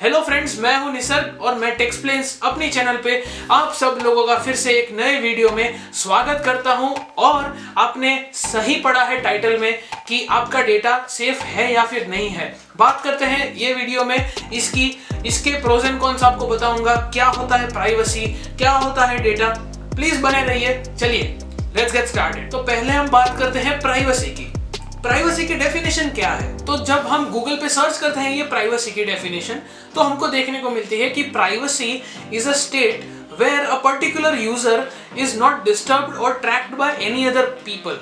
Hello friends, मैं हूं निसर्ग और मैं टेक्सप्लेन्स अपनी चैनल पे आप सब लोगों का फिर से एक नए वीडियो में स्वागत करता हूं। और आपने सही पढ़ा है टाइटल में कि आपका डेटा सेफ है या फिर नहीं है। बात करते हैं ये वीडियो में इसके प्रोज एंड कॉन्स आपको बताऊंगा। क्या होता है प्राइवेसी, क्या होता है डेटा। प्लीज बने रहिए। चलिए लेट्स गेट स्टार्टेड। तो पहले हम बात करते हैं प्राइवेसी की। प्राइवेसी की डेफिनेशन क्या है? तो जब हम गूगल पे सर्च करते हैं ये प्राइवेसी की डेफिनेशन, तो हमको देखने को मिलती है कि privacy is a state where a particular user is not disturbed और tracked by any other people.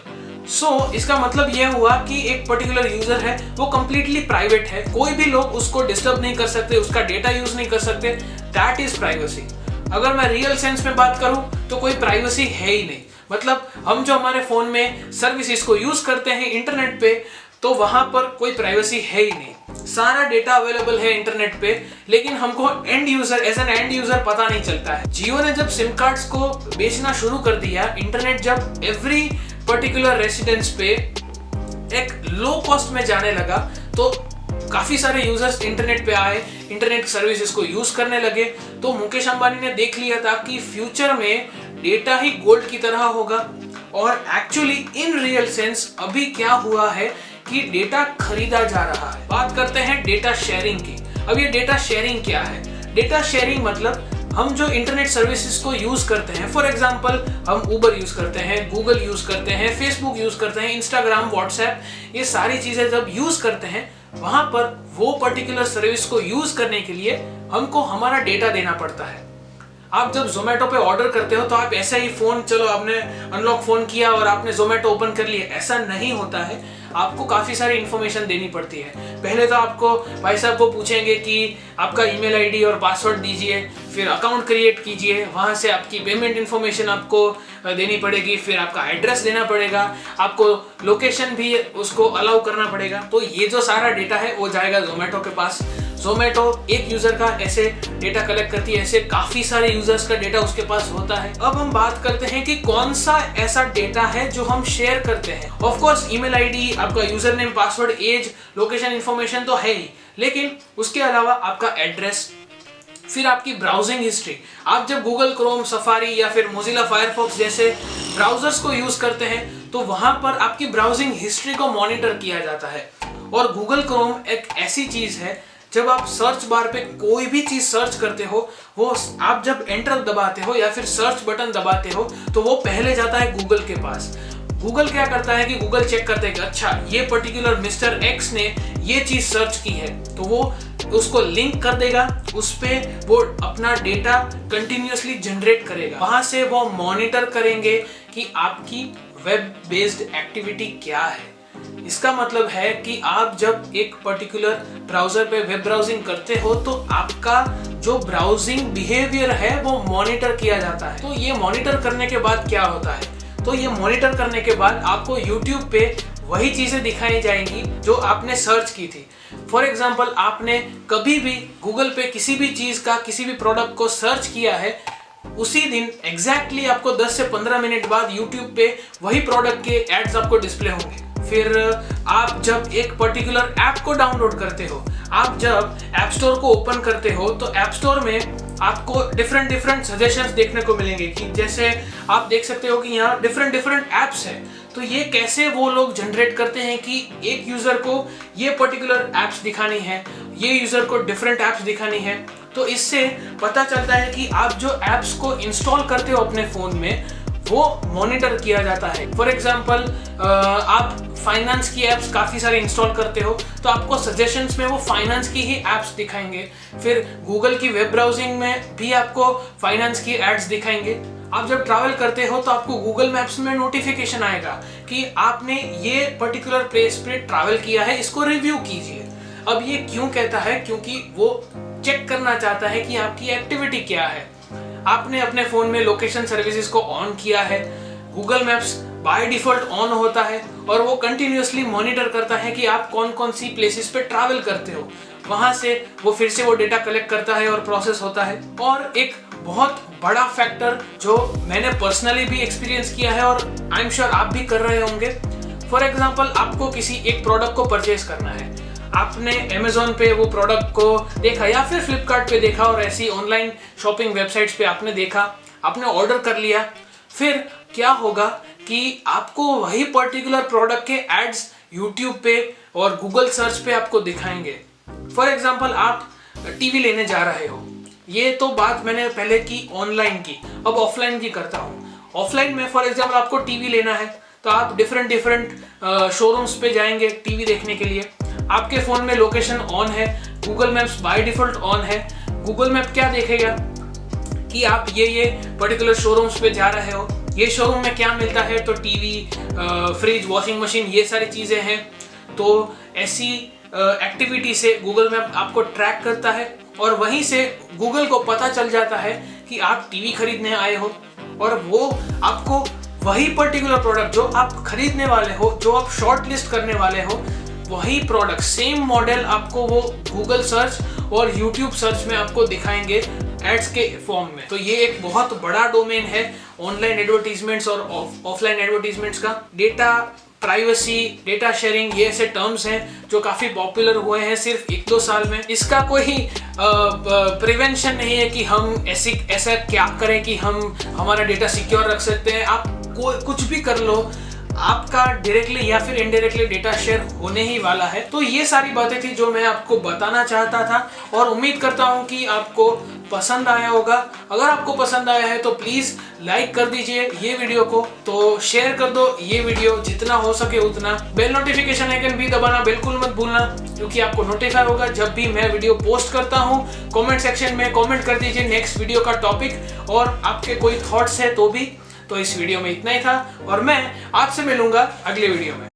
So इसका मतलब यह हुआ कि एक पर्टिकुलर यूजर है वो कंप्लीटली प्राइवेट है, कोई भी लोग उसको डिस्टर्ब नहीं कर सकते, उसका डेटा यूज नहीं कर सकते। That is privacy. अगर मैं रियल सेंस में बात करूं तो कोई प्राइवेसी है ही नहीं। मतलब हम जो हमारे फोन में सर्विसेज को यूज करते हैं इंटरनेट पे, तो वहां पर कोई प्राइवेसी है ही नहीं। सारा डेटा अवेलेबल है इंटरनेट पे, लेकिन हमको end user as an end user पता नहीं चलता है। जियो ने जब सिम कार्ड्स को बेचना शुरू कर दिया, इंटरनेट जब एवरी पर्टिकुलर रेसिडेंस पे एक लो कॉस्ट में जाने लगा, तो काफी सारे यूजर्स इंटरनेट पे आए, इंटरनेट सर्विसेज को यूज करने लगे। तो मुकेश अंबानी ने देख लिया था कि फ्यूचर में डेटा ही गोल्ड की तरह होगा। और एक्चुअली इन रियल सेंस अभी क्या हुआ है कि डेटा खरीदा जा रहा है। बात करते हैं डेटा शेयरिंग की। अब ये डेटा शेयरिंग क्या है? डेटा शेयरिंग मतलब हम जो इंटरनेट सर्विसेज को यूज करते हैं, फॉर एग्जांपल हम उबर यूज करते हैं, गूगल यूज करते हैं, फेसबुक यूज करते हैं, इंस्टाग्राम, व्हाट्सएप, ये सारी चीजें जब यूज करते हैं, वहां पर वो पर्टिकुलर सर्विस को यूज करने के लिए हमको हमारा डेटा देना पड़ता है। आप जब जोमेटो पे ऑर्डर करते हो तो आप ऐसा ही फोन, चलो आपने अनलॉक फोन किया और आपने जोमेटो ओपन कर लिया, ऐसा नहीं होता है। आपको काफी सारी इंफॉर्मेशन देनी पड़ती है। पहले तो आपको भाई साहब वो पूछेंगे कि आपका ईमेल आईडी और पासवर्ड दीजिए, फिर अकाउंट क्रिएट कीजिए, वहां से आपकी पेमेंट इंफॉर्मेशन आपको देनी पड़ेगी, फिर आपका एड्रेस देना पड़ेगा, आपको लोकेशन भी उसको अलाउ करना पड़ेगा। तो ये जो सारा डेटा है वो जाएगा जोमेटो के पास। जोमेटो एक यूजर का ऐसे डेटा कलेक्ट करती है, ऐसे काफी सारे यूजर्स का डेटा उसके पास होता है। अब हम बात करते हैं कि कौन सा ऐसा डेटा है जो हम शेयर करते हैं। ऑफ कोर्स ईमेल आईडी, आपका user name, password, age, location information तो है ही, लेकिन उसके अलावा आपका एड्रेस, फिर आपकी ब्राउजिंग हिस्ट्री। आप जब गूगल क्रोम, सफारी या फिर मोजिला फायरफॉक्स जैसे ब्राउजर्स को यूज करते हैं, तो वहां पर आपकी ब्राउजिंग हिस्ट्री को मॉनिटर किया जाता है। और गूगल क्रोम एक ऐसी चीज है, जब आप सर्च बार पे कोई भी चीज सर्च करते हो, वो आप जब एंटर दबाते हो या फिर सर्च बटन दबाते हो, तो वो पहले जाता है गूगल के पास। गूगल क्या करता है कि गूगल चेक करता है कि अच्छा ये पर्टिकुलर मिस्टर एक्स ने ये चीज सर्च की है, तो वो उसको लिंक कर देगा, उस पे वो अपना डेटा कंटिन्यूअसली जनरेट करेगा। वहां से वो मॉनिटर करेंगे कि आपकी वेब बेस्ड एक्टिविटी क्या है। इसका मतलब है कि आप जब एक पर्टिकुलर ब्राउजर पे वेब ब्राउजिंग करते हो, तो आपका जो ब्राउजिंग बिहेवियर है वो मॉनिटर किया जाता है। तो ये मॉनिटर करने के बाद क्या होता है? तो ये मॉनिटर करने के बाद आपको YouTube पे वही चीजें दिखाई जाएंगी जो आपने सर्च की थी। फॉर एग्जाम्पल, आपने कभी भी गूगल पे किसी भी चीज का, किसी भी प्रोडक्ट को सर्च किया है, उसी दिन एग्जैक्टली आपको 10 से 15 मिनट बाद YouTube पे वही प्रोडक्ट के एड्स आपको डिस्प्ले होंगे। फिर आप जब एक पर्टिकुलर ऐप को डाउनलोड करते हो, आप जब ऐप स्टोर को ओपन करते हो, तो ऐप स्टोर में आपको डिफरेंट सजेशंस देखने को मिलेंगे कि जैसे आप देख सकते हो कि यहाँ डिफरेंट एप्स हैं। तो ये कैसे वो लोग जनरेट करते हैं कि एक यूजर को ये पर्टिकुलर एप्स दिखानी है, ये यूजर को डिफरेंट एप्स दिखानी है। तो इससे पता चलता है कि आप जो एप्स को इंस्टॉल करते हो अपने फोन में, वो मॉनिटर किया जाता है। फॉर एग्जाम्पल, आप फाइनेंस की एप्स काफी सारे इंस्टॉल करते हो, तो आपको सजेशंस में वो फाइनेंस की ही एप्स दिखाएंगे। फिर गूगल की वेब ब्राउजिंग में भी आपको फाइनेंस की एड्स दिखाएंगे। आप जब ट्रैवल करते हो तो आपको गूगल मैप्स में नोटिफिकेशन आएगा कि आपने ये पर्टिकुलर प्लेस पे ट्रैवल किया है, इसको रिव्यू कीजिए। अब ये क्यों कहता है? क्योंकि वो चेक करना चाहता है कि आपकी एक्टिविटी क्या है। आपने अपने फोन में लोकेशन सर्विसेज को ऑन किया है, Google maps by default on होता है और वो कंटिन्यूअसली मॉनिटर करता है कि आप कौन कौन सी प्लेसेस पे ट्रैवल करते हो। वहां से वो फिर से वो डेटा कलेक्ट करता है और प्रोसेस होता है। और एक बहुत बड़ा फैक्टर जो मैंने पर्सनली भी एक्सपीरियंस किया है और आई एम श्योर आप भी कर रहे होंगे, फॉर एग्जाम्पल, आपको किसी एक प्रोडक्ट को परचेज करना है। आपने अमेज़ॉन पे वो प्रोडक्ट को देखा या फिर फ्लिपकार्ट पे देखा और ऐसी ऑनलाइन शॉपिंग वेबसाइट्स पे आपने देखा, आपने ऑर्डर कर लिया, फिर क्या होगा कि आपको वही पर्टिकुलर प्रोडक्ट के एड्स यूट्यूब पे और गूगल सर्च पे आपको दिखाएंगे। फॉर एग्जाम्पल आप टीवी लेने जा रहे हो, ये तो बात मैंने पहले की ऑनलाइन की, अब ऑफलाइन की करता हूँ। ऑफलाइन में फॉर एग्जाम्पल आपको टीवी लेना है तो आप डिफरेंट शोरूम्स पे जाएंगे टीवी देखने के लिए। आपके फ़ोन में लोकेशन ऑन है, Google maps by default on है। गूगल मैप क्या देखेगा कि आप ये पर्टिकुलर शोरूम्स पे जा रहे हो, ये शोरूम में क्या मिलता है, तो टीवी, फ्रिज, वॉशिंग मशीन, ये सारी चीज़ें हैं। तो ऐसी एक्टिविटी से गूगल मैप आपको ट्रैक करता है और वहीं से गूगल को पता चल जाता है कि आप टीवी खरीदने आए हो और वो आपको वही पर्टिकुलर प्रोडक्ट जो आप खरीदने वाले हो, जो आप शॉर्ट लिस्ट करने वाले हो, वही प्रोडक्ट सेम मॉडल आपको वो गूगल सर्च और यूट्यूब सर्च में आपको दिखाएंगे एड्स के फॉर्म में। तो ये एक बहुत बड़ा डोमेन है ऑनलाइन एडवर्टीजमेंट्स और ऑफलाइन एडवर्टीजमेंट्स का। डेटा प्राइवेसी, डेटा शेयरिंग, ये ऐसे टर्म्स हैं जो काफ़ी पॉपुलर हुए हैं सिर्फ 1-2 साल में। इसका कोई प्रिवेंशन नहीं है कि हम ऐसा क्या करें कि हम हमारा डेटा सिक्योर रख सकते हैं। आप कुछ भी कर लो, आपका डायरेक्टली या फिर इनडायरेक्टली डेटा शेयर होने ही वाला है। तो ये सारी बातें थी जो मैं आपको बताना चाहता था और उम्मीद करता हूँ कि आपको पसंद आया होगा। अगर आपको पसंद आया है तो प्लीज़ लाइक कर दीजिए ये वीडियो को, तो शेयर कर दो ये वीडियो जितना हो सके उतना। बेल नोटिफिकेशन आइकन भी दबाना बिल्कुल मत भूलना, क्योंकि आपको नोटिफाई होगा जब भी मैं वीडियो पोस्ट करता हूँ। कमेंट सेक्शन में कमेंट कर दीजिए नेक्स्ट वीडियो का टॉपिक, और आपके कोई थॉट्स है तो भी। तो इस वीडियो में इतना ही था और मैं आपसे मिलूंगा अगले वीडियो में।